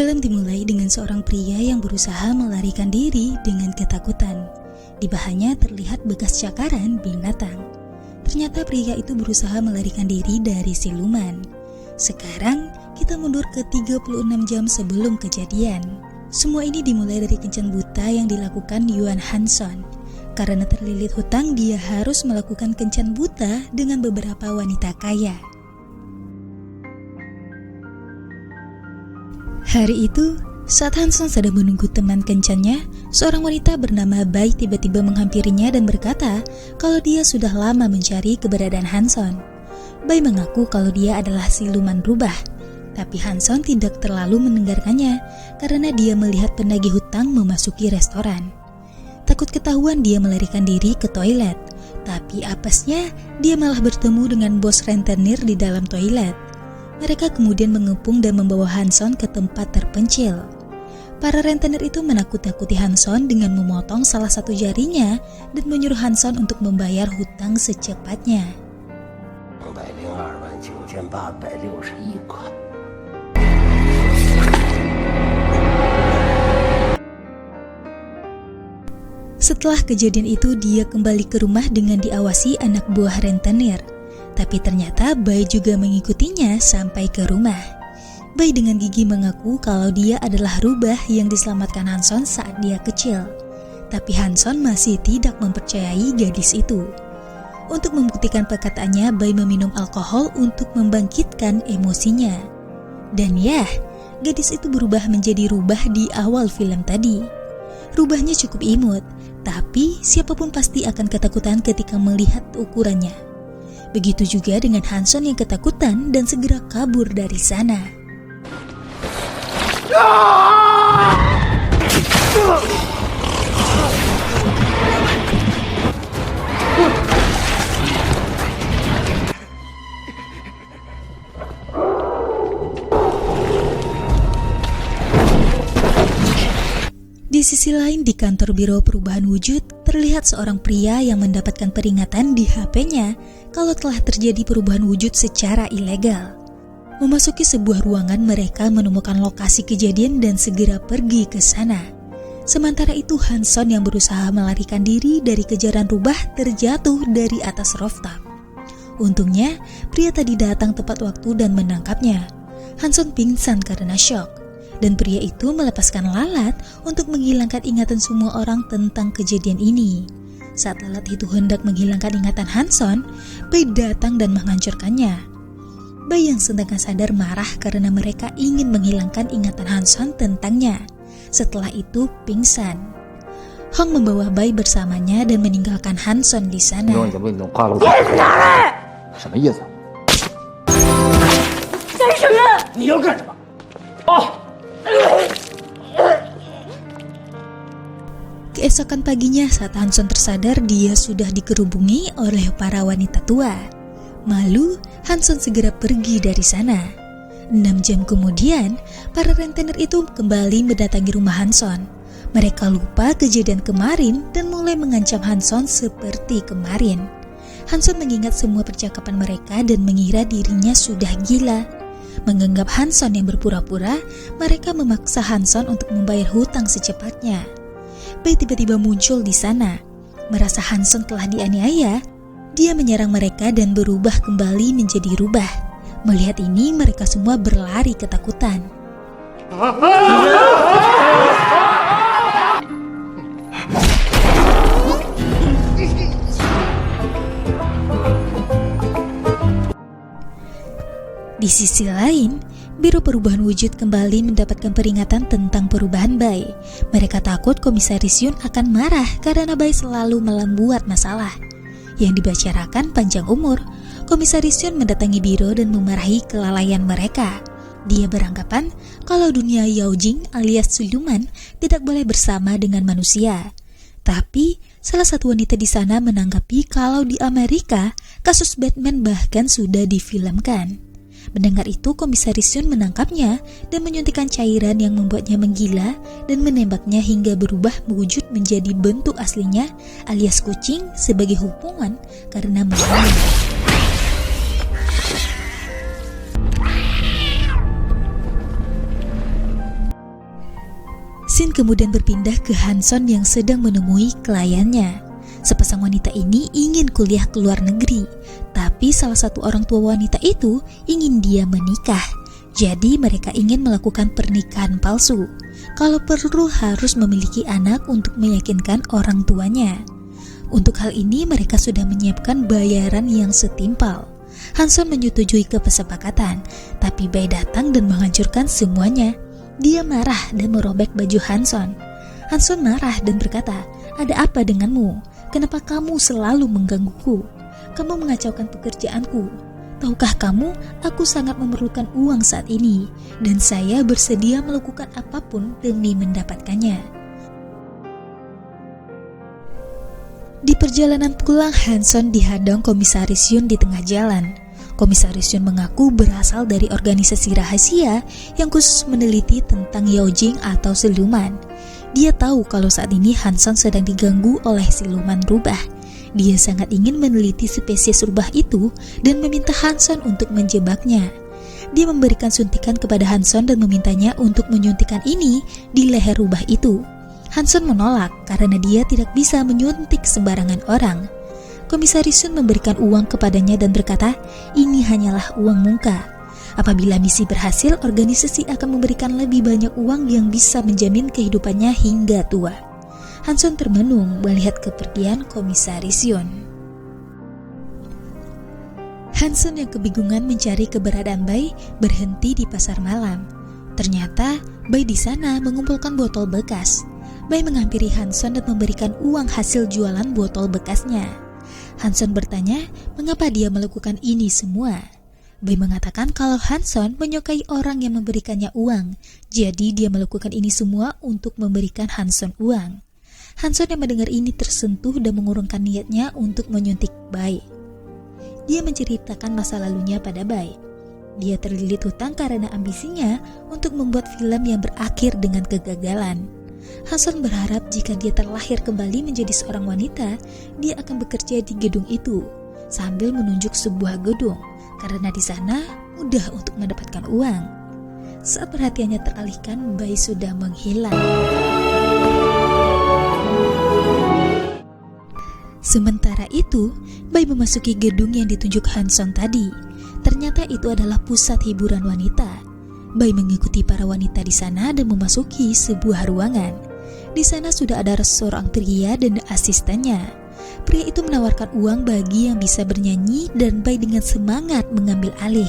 Film dimulai dengan seorang pria yang berusaha melarikan diri dengan ketakutan. Di bahannya terlihat bekas cakaran binatang. Ternyata pria itu berusaha melarikan diri dari siluman. Sekarang kita mundur ke 36 jam sebelum kejadian. Semua ini dimulai dari kencan buta yang dilakukan Johan Hansson. Karena terlilit hutang, dia harus melakukan kencan buta dengan beberapa wanita kaya. Hari itu, saat Hansson sedang menunggu teman kencannya, seorang wanita bernama Bai tiba-tiba menghampirinya dan berkata kalau dia sudah lama mencari keberadaan Hansson. Bai mengaku kalau dia adalah siluman rubah, tapi Hansson tidak terlalu mendengarkannya karena dia melihat penagih hutang memasuki restoran. Takut ketahuan, dia melarikan diri ke toilet, tapi apesnya dia malah bertemu dengan bos rentenir di dalam toilet. Mereka kemudian mengepung dan membawa Hansson ke tempat terpencil. Para rentenir itu menakut-nakuti Hansson dengan memotong salah satu jarinya dan menyuruh Hansson untuk membayar hutang secepatnya. 202.9861 块。 Setelah kejadian itu, dia kembali ke rumah dengan diawasi anak buah rentenir. Tapi ternyata Bai juga mengikutinya sampai ke rumah. Bai dengan gigih mengaku kalau dia adalah rubah yang diselamatkan Hansson saat dia kecil. Tapi Hansson masih tidak mempercayai gadis itu. Untuk membuktikan perkataannya, Bai meminum alkohol untuk membangkitkan emosinya. Dan ya, gadis itu berubah menjadi rubah di awal film tadi. Rubahnya cukup imut, tapi siapapun pasti akan ketakutan ketika melihat ukurannya. Begitu juga dengan Hansson yang ketakutan dan segera kabur dari sana. Di sisi lain, di kantor Biro Perubahan Wujud, terlihat seorang pria yang mendapatkan peringatan di HP-nya kalau telah terjadi perubahan wujud secara ilegal. Memasuki sebuah ruangan, mereka menemukan lokasi kejadian dan segera pergi ke sana. Sementara itu, Hansson yang berusaha melarikan diri dari kejaran rubah terjatuh dari atas rooftop. Untungnya, pria tadi datang tepat waktu dan menangkapnya. Hansson pingsan karena syok. Dan pria itu melepaskan lalat untuk menghilangkan ingatan semua orang tentang kejadian ini. Saat lalat itu hendak menghilangkan ingatan Hansson, Bai datang dan menghancurkannya. Bai yang sedang sadar marah karena mereka ingin menghilangkan ingatan Hansson tentangnya. Setelah itu pingsan. Hong membawa Bai bersamanya dan meninggalkan Hansson di sana. Keesokan paginya, saat Hansson tersadar, dia sudah dikerubungi oleh para wanita tua. Malu, Hansson segera pergi dari sana. 6 jam kemudian, para rentenir itu kembali mendatangi rumah Hansson. Mereka lupa kejadian kemarin dan mulai mengancam Hansson seperti kemarin. Hansson mengingat semua percakapan mereka dan mengira dirinya sudah gila. Menganggap Hansson yang berpura-pura, mereka memaksa Hansson untuk membayar hutang secepatnya. Bai tiba-tiba muncul di sana. Merasa Hansson telah dianiaya, dia menyerang mereka dan berubah kembali menjadi rubah. Melihat ini, mereka semua berlari ketakutan. Di sisi lain, Biro Perubahan Wujud kembali mendapatkan peringatan tentang perubahan Bai. Mereka takut Komisaris Yun akan marah karena Bai selalu membuat masalah. Yang dibicarakan panjang umur, Komisaris Yun mendatangi biro dan memarahi kelalaian mereka. Dia beranggapan kalau dunia Yaojing alias siluman tidak boleh bersama dengan manusia. Tapi salah satu wanita di sana menanggapi kalau di Amerika kasus Batman bahkan sudah difilmkan. Mendengar itu, Komisaris Yun menangkapnya dan menyuntikkan cairan yang membuatnya menggila dan menembaknya hingga berubah wujud menjadi bentuk aslinya alias kucing sebagai hukuman karena membunuh. Scene kemudian berpindah ke Hanson yang sedang menemui kliennya. Sepasang wanita ini ingin kuliah ke luar negeri, tapi salah satu orang tua wanita itu ingin dia menikah. Jadi mereka ingin melakukan pernikahan palsu. Kalau perlu harus memiliki anak untuk meyakinkan orang tuanya. Untuk hal ini mereka sudah menyiapkan bayaran yang setimpal. Hanson menyetujui kesepakatan, tapi Bai datang dan menghancurkan semuanya. Dia marah dan merobek baju Hanson. Hanson marah dan berkata, "Ada apa denganmu? Kenapa kamu selalu menggangguku? Kamu mengacaukan pekerjaanku. Tahukah kamu, aku sangat memerlukan uang saat ini, dan saya bersedia melakukan apapun demi mendapatkannya." Di perjalanan pulang, Hanson dihadang Komisaris Yun di tengah jalan. Komisaris Yun mengaku berasal dari organisasi rahasia yang khusus meneliti tentang Yaojing atau siluman. Dia tahu kalau saat ini Hanson sedang diganggu oleh siluman rubah. Dia sangat ingin meneliti spesies rubah itu dan meminta Hanson untuk menjebaknya. Dia memberikan suntikan kepada Hanson dan memintanya untuk menyuntikkan ini di leher rubah itu. Hanson menolak karena dia tidak bisa menyuntik sembarangan orang. Komisaris Yun memberikan uang kepadanya dan berkata, "Ini hanyalah uang muka. Apabila misi berhasil, organisasi akan memberikan lebih banyak uang yang bisa menjamin kehidupannya hingga tua." Hanson termenung melihat kepergian Komisaris Yun. Hanson yang kebingungan mencari keberadaan Bai berhenti di pasar malam. Ternyata Bai di sana mengumpulkan botol bekas. Bai menghampiri Hanson dan memberikan uang hasil jualan botol bekasnya. Hanson bertanya mengapa dia melakukan ini semua. Bai mengatakan kalau Hanson menyukai orang yang memberikannya uang, jadi dia melakukan ini semua untuk memberikan Hanson uang. Hanson yang mendengar ini tersentuh dan mengurungkan niatnya untuk menyuntik Bai. Dia menceritakan masa lalunya pada Bai. Dia terlilit hutang karena ambisinya untuk membuat film yang berakhir dengan kegagalan. Hanson berharap jika dia terlahir kembali menjadi seorang wanita, dia akan bekerja di gedung itu, sambil menunjuk sebuah gedung, karena di sana mudah untuk mendapatkan uang. Saat perhatiannya teralihkan, Bai sudah menghilang. Sementara itu, Bai memasuki gedung yang ditunjuk Hanson tadi. Ternyata itu adalah pusat hiburan wanita. Bai mengikuti para wanita di sana dan memasuki sebuah ruangan. Di sana sudah ada seorang pria dan asistennya. Pria itu menawarkan uang bagi yang bisa bernyanyi dan Bai dengan semangat mengambil alih.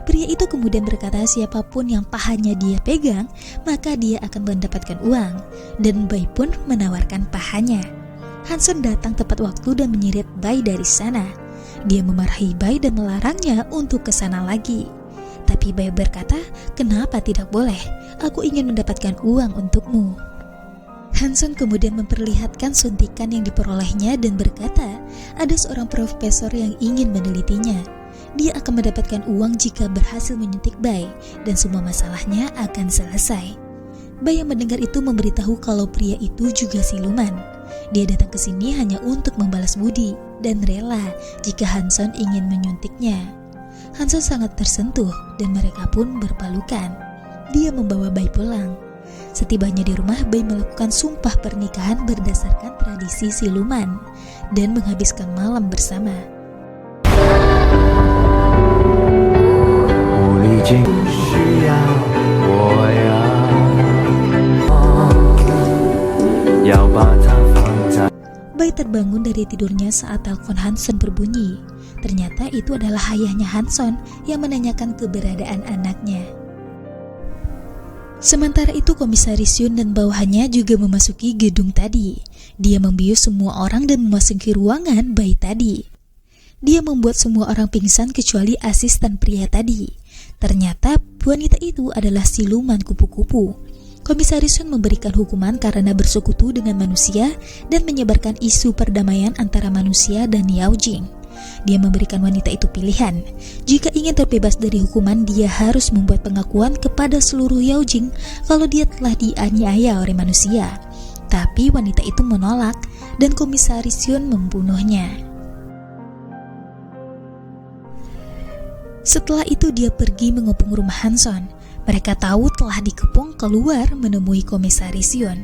Pria itu kemudian berkata siapapun yang pahanya dia pegang, maka dia akan mendapatkan uang, dan Bai pun menawarkan pahanya. Hanson datang tepat waktu dan menyeret Bai dari sana. Dia memarahi Bai dan melarangnya untuk ke sana lagi. Tapi Bai berkata, "Kenapa tidak boleh? Aku ingin mendapatkan uang untukmu." Hanson kemudian memperlihatkan suntikan yang diperolehnya dan berkata, ada seorang profesor yang ingin menelitinya. Dia akan mendapatkan uang jika berhasil menyuntik Bai, dan semua masalahnya akan selesai. Bai yang mendengar itu memberitahu kalau pria itu juga siluman. Dia datang ke sini hanya untuk membalas budi dan rela jika Hanson ingin menyuntiknya. Hanson sangat tersentuh dan mereka pun berpelukan. Dia membawa Bai pulang. Setibanya di rumah, Bai melakukan sumpah pernikahan berdasarkan tradisi siluman dan menghabiskan malam bersama. Bai terbangun dari tidurnya saat telepon Hanson berbunyi. Ternyata itu adalah ayahnya Hanson yang menanyakan keberadaan anaknya. Sementara itu Komisaris Yun dan bawahannya juga memasuki gedung tadi. Dia membius semua orang dan memasuki ruangan Bai tadi. Dia membuat semua orang pingsan kecuali asisten pria tadi. Ternyata wanita itu adalah siluman kupu-kupu. Komisaris Yun memberikan hukuman karena bersekutu dengan manusia dan menyebarkan isu perdamaian antara manusia dan Yaojing. Dia memberikan wanita itu pilihan. Jika ingin terbebas dari hukuman, dia harus membuat pengakuan kepada seluruh Yaojing kalau dia telah dianiaya oleh manusia. Tapi wanita itu menolak dan Komisaris Yun membunuhnya. Setelah itu dia pergi mengepung rumah Hanson. Mereka tahu telah dikepung keluar menemui Komisaris Yun.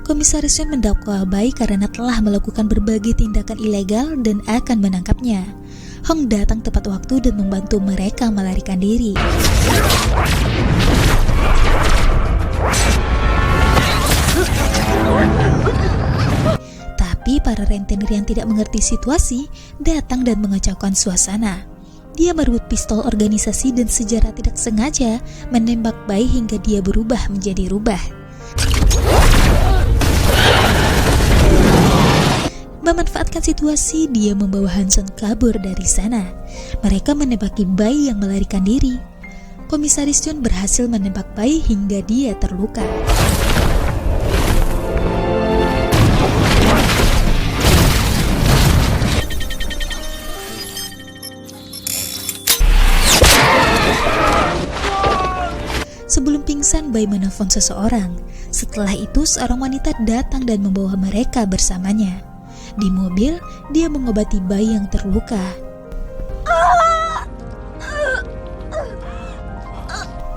Komisaris Yun mendakwa Bai karena telah melakukan berbagai tindakan ilegal dan akan menangkapnya. Hong datang tepat waktu dan membantu mereka melarikan diri. Tapi para rentenir yang tidak mengerti situasi datang dan mengacaukan suasana. Dia merebut pistol organisasi dan secara tidak sengaja menembak Bai hingga dia berubah menjadi rubah. Memanfaatkan situasi, dia membawa Hanson kabur dari sana. Mereka menembaki Bai yang melarikan diri. Komisaris Yun berhasil menembak Bai hingga dia terluka. Sebelum pingsan, Bai menelpon seseorang. Setelah itu, seorang wanita datang dan membawa mereka bersamanya. Di mobil, dia mengobati Bai yang terluka.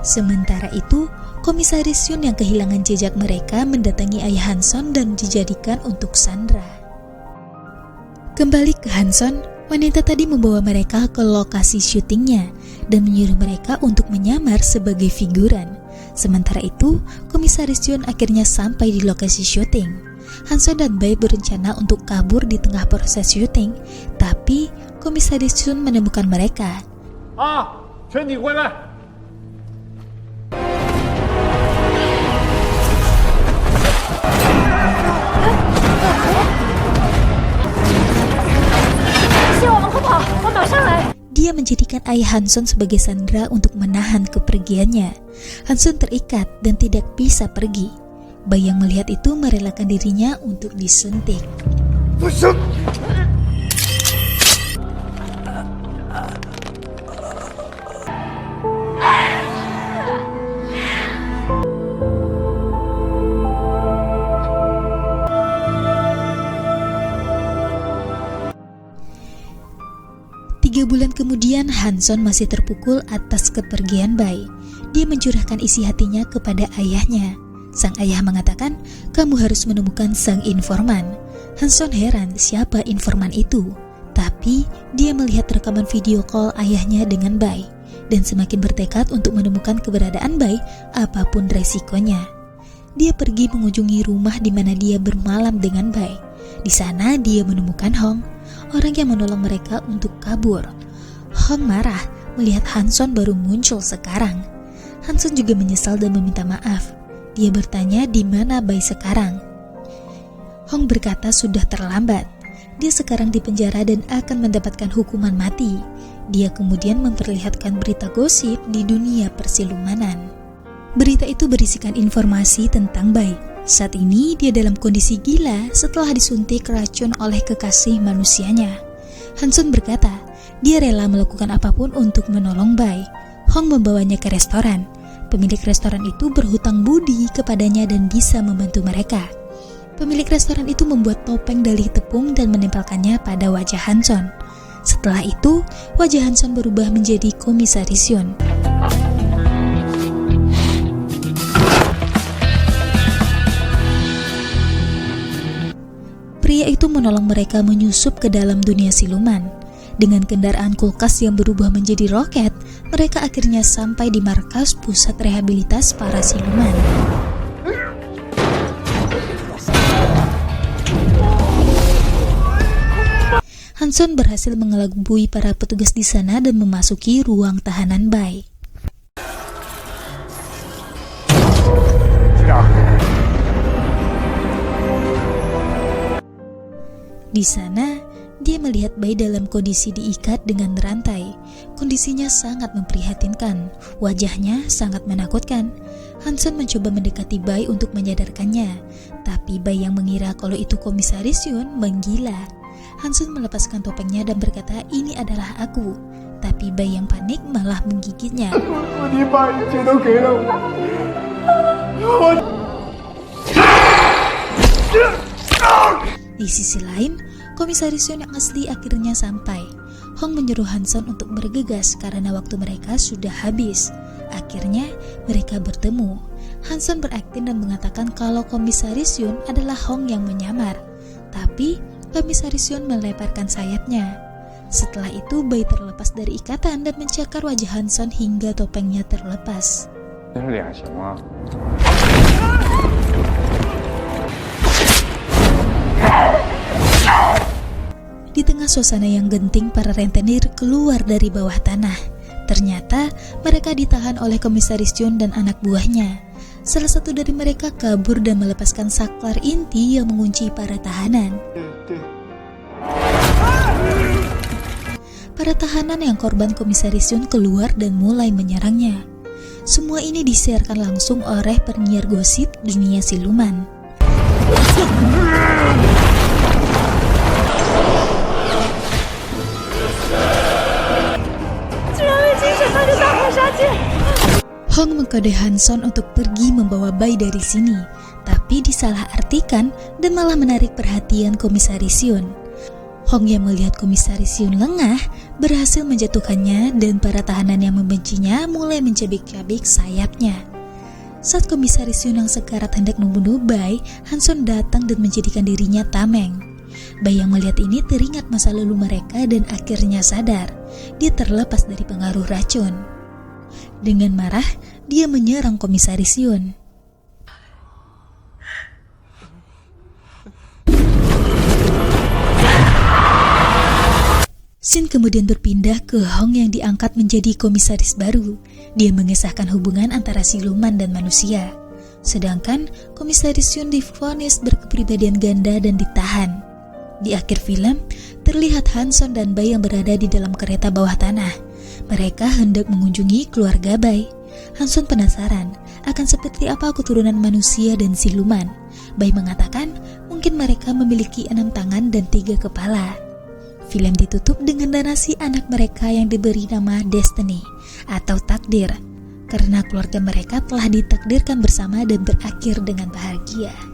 Sementara itu, Komisaris Yun yang kehilangan jejak mereka mendatangi ayah Hanson dan dijadikan untuk sandra. Kembali ke Hanson, wanita tadi membawa mereka ke lokasi syutingnya dan menyuruh mereka untuk menyamar sebagai figuran. Sementara itu, Komisaris Yun akhirnya sampai di lokasi syuting. Hanson dan Bai berencana untuk kabur di tengah proses syuting, tapi Komisaris Yun menemukan mereka. Dia menjadikan ayah Hanson sebagai sandera untuk menahan kepergiannya. Hanson terikat dan tidak bisa pergi. Bai yang melihat itu merelakan dirinya untuk disuntik. Tiga bulan kemudian, Hanson masih terpukul atas kepergian Bai. Dia mencurahkan isi hatinya kepada ayahnya. Sang ayah mengatakan, kamu harus menemukan sang informan. Hanson heran siapa informan itu. Tapi dia melihat rekaman video call ayahnya dengan Bai dan semakin bertekad untuk menemukan keberadaan Bai apapun resikonya. Dia pergi mengunjungi rumah di mana dia bermalam dengan Bai. Di sana dia menemukan Hong, orang yang menolong mereka untuk kabur. Hong marah melihat Hanson baru muncul sekarang. Hanson juga menyesal dan meminta maaf. Dia bertanya di mana Bai sekarang. Hong berkata sudah terlambat. Dia sekarang di penjara dan akan mendapatkan hukuman mati. Dia kemudian memperlihatkan berita gosip di dunia persilumanan. Berita itu berisikan informasi tentang Bai. Saat ini dia dalam kondisi gila setelah disuntik racun oleh kekasih manusianya. Hanson berkata, dia rela melakukan apapun untuk menolong Bai. Hong membawanya ke restoran. Pemilik restoran itu berhutang budi kepadanya dan bisa membantu mereka. Pemilik restoran itu membuat topeng dari tepung dan menempelkannya pada wajah Hanson. Setelah itu, wajah Hanson berubah menjadi Komisaris Yun. Pria itu menolong mereka menyusup ke dalam dunia siluman. Dengan kendaraan kulkas yang berubah menjadi roket, mereka akhirnya sampai di markas pusat rehabilitas para siluman. Hanson berhasil mengelabui para petugas di sana dan memasuki ruang tahanan Bai. Di sana, dia melihat Bai dalam kondisi diikat dengan rantai. Kondisinya sangat memprihatinkan, wajahnya sangat menakutkan. Hanson mencoba mendekati Bai untuk menyadarkannya, tapi Bai yang mengira kalau itu Komisaris Yun menggila. Hanson melepaskan topengnya dan berkata, ini adalah aku. Tapi Bai yang panik malah menggigitnya. Di sisi lain, Komisaris Yun yang asli akhirnya sampai. Hong menyuruh Hanson untuk bergegas karena waktu mereka sudah habis. Akhirnya mereka bertemu. Hanson berakting dan mengatakan kalau Komisaris Yun adalah Hong yang menyamar. Tapi Komisaris Yun meleparkan sayapnya. Setelah itu Bai terlepas dari ikatan dan mencakar wajah Hanson hingga topengnya terlepas. Di tengah suasana yang genting, para rentenir keluar dari bawah tanah. Ternyata mereka ditahan oleh Komisaris Yun dan anak buahnya. Salah satu dari mereka kabur dan melepaskan saklar inti yang mengunci para tahanan. Para tahanan yang korban Komisaris Yun keluar dan mulai menyerangnya. Semua ini disiarkan langsung oleh penyiar gosip dunia siluman. Hong mengkode Hanson untuk pergi membawa Bai dari sini, tapi disalahartikan dan malah menarik perhatian Komisaris Yun. Hong yang melihat Komisaris Yun lengah berhasil menjatuhkannya dan para tahanan yang membencinya mulai mencabik-cabik sayapnya. Saat Komisaris Yun yang sekarat hendak membunuh Bai, Hanson datang dan menjadikan dirinya tameng. Bai yang melihat ini teringat masa lalu mereka dan akhirnya sadar. Dia terlepas dari pengaruh racun. Dengan marah, dia menyerang Komisaris Yun. Scene kemudian berpindah ke Hong yang diangkat menjadi komisaris baru. Dia mengesahkan hubungan antara siluman dan manusia. Sedangkan Komisaris Yun divonis berkepribadian ganda dan ditahan. Di akhir film, terlihat Hanson dan Bai yang berada di dalam kereta bawah tanah. Mereka hendak mengunjungi keluarga Bai. Hanson penasaran akan seperti apa keturunan manusia dan siluman. Bai mengatakan mungkin mereka memiliki 6 tangan dan 3 kepala. Film ditutup dengan narasi anak mereka yang diberi nama Destiny atau takdir, karena keluarga mereka telah ditakdirkan bersama dan berakhir dengan bahagia.